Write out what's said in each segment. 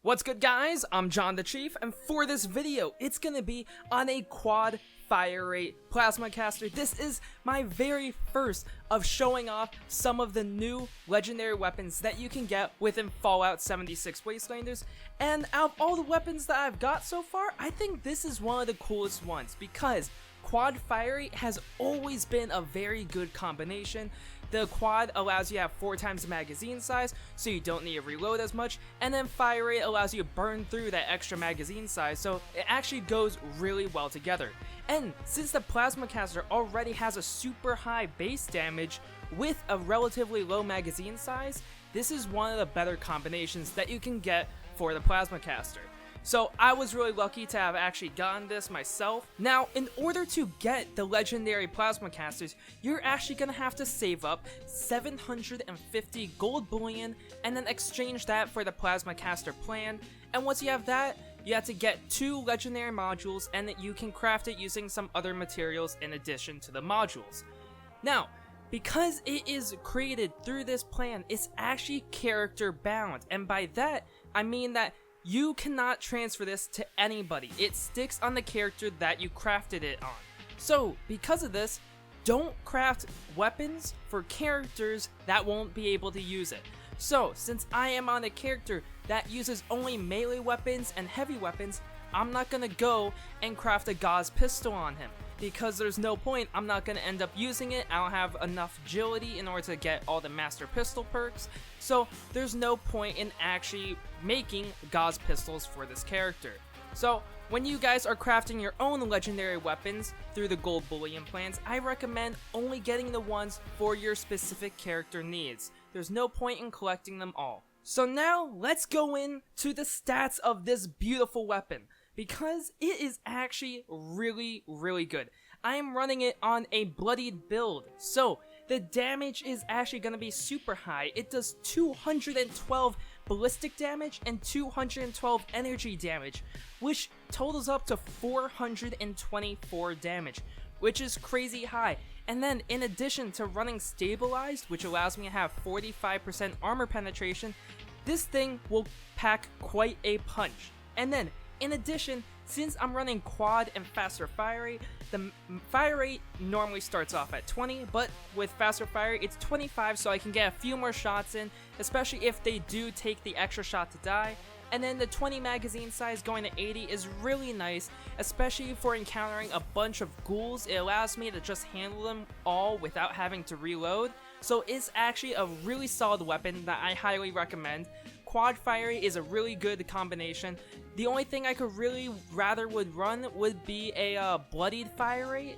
What's good, guys? I'm John the Chief, and for this video, it's gonna be on a quad fire rate plasma caster. This is my very first of showing off some of the new legendary weapons that you can get within Fallout 76 Wastelanders. And out of all the weapons that I've got so far, I think this is one of the coolest ones because quad fire rate has always been a very good combination. The quad allows you to have 4 times the magazine size, so you don't need to reload as much, and then fire rate allows you to burn through that extra magazine size, so it actually goes really well together. And since the plasma caster already has a super high base damage with a relatively low magazine size, this is one of the better combinations that you can get for the plasma caster. So I was really lucky to have actually gotten this myself. Now, in order to get the legendary plasma casters, you're actually gonna have to save up 750 gold bullion and then exchange that for the plasma caster plan. And once you have that, you have to get 2 legendary modules, and that you can craft it using some other materials in addition to the modules. Now, because it is created through this plan, it's actually character bound, and by that I mean that you cannot transfer this to anybody. It sticks on the character that you crafted it on. So, because of this, don't craft weapons for characters that won't be able to use it. So, since I am on a character that uses only melee weapons and heavy weapons, I'm not gonna go and craft a gauze pistol on him, because there's no point. I'm not going to end up using it. I don't have enough agility in order to get all the master pistol perks, so there's no point in actually making gauze pistols for this character. So when you guys are crafting your own legendary weapons through the gold bullion plans, I recommend only getting the ones for your specific character needs. There's no point in collecting them all. So now let's go into the stats of this beautiful weapon, because it is actually really good. I am running it on a bloodied build, so the damage is actually going to be super high. It does 212 ballistic damage and 212 energy damage, which totals up to 424 damage, which is crazy high. And then in addition to running stabilized, which allows me to have 45% armor penetration, this thing will pack quite a punch. And then in addition, since I'm running quad and faster fire rate, the fire rate normally starts off at 20, but with faster fire rate, it's 25, so I can get a few more shots in, especially if they do take the extra shot to die. And then the 20 magazine size going to 80 is really nice, especially for encountering a bunch of ghouls. It allows me to just handle them all without having to reload, so it's actually a really solid weapon that I highly recommend. Quad fire rate is a really good combination. The only thing I could really rather would run would be a bloodied fire rate,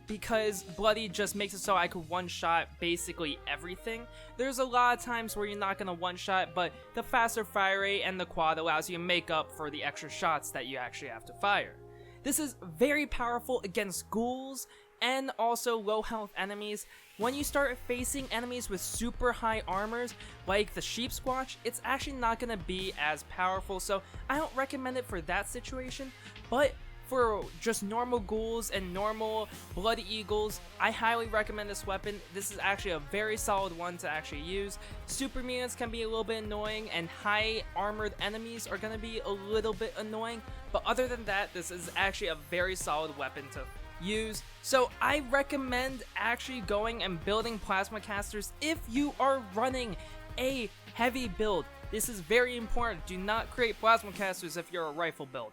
because bloodied just makes it so I could one-shot basically everything. There's a lot of times where you're not going to one-shot, but the faster fire rate and the quad allows you to make up for the extra shots that you actually have to fire. This is very powerful against ghouls and also low health enemies. When you start facing enemies with super high armors like the sheep squatch, it's actually not going to be as powerful, so I don't recommend it for that situation. But for just normal ghouls and normal blood eagles, I highly recommend this weapon. This is actually a very solid one to actually use. Super mutants can be a little bit annoying, and high armored enemies are going to be a little bit annoying, but other than that, this is actually a very solid weapon to use. So I recommend actually going and building plasma casters if you are running a heavy build. This is very important. Do not create plasma casters if you're a rifle build.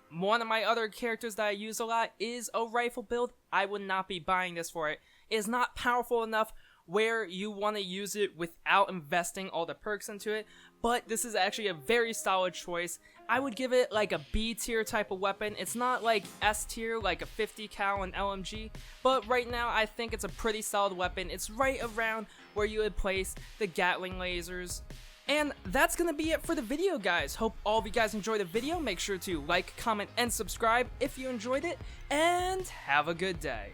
One of my other characters that I use a lot is a rifle build. I would not be buying this for it. It is not powerful enough where you want to use it without investing all the perks into it, but this is actually a very solid choice. I would give it like a B tier type of weapon. It's not like S tier like a 50 cal and LMG, but right now I think it's a pretty solid weapon. It's right around where you would place the Gatling lasers. And that's gonna be it for the video, guys. Hope all of you guys enjoyed the video. Make sure to like, comment, and subscribe if you enjoyed it, and have a good day.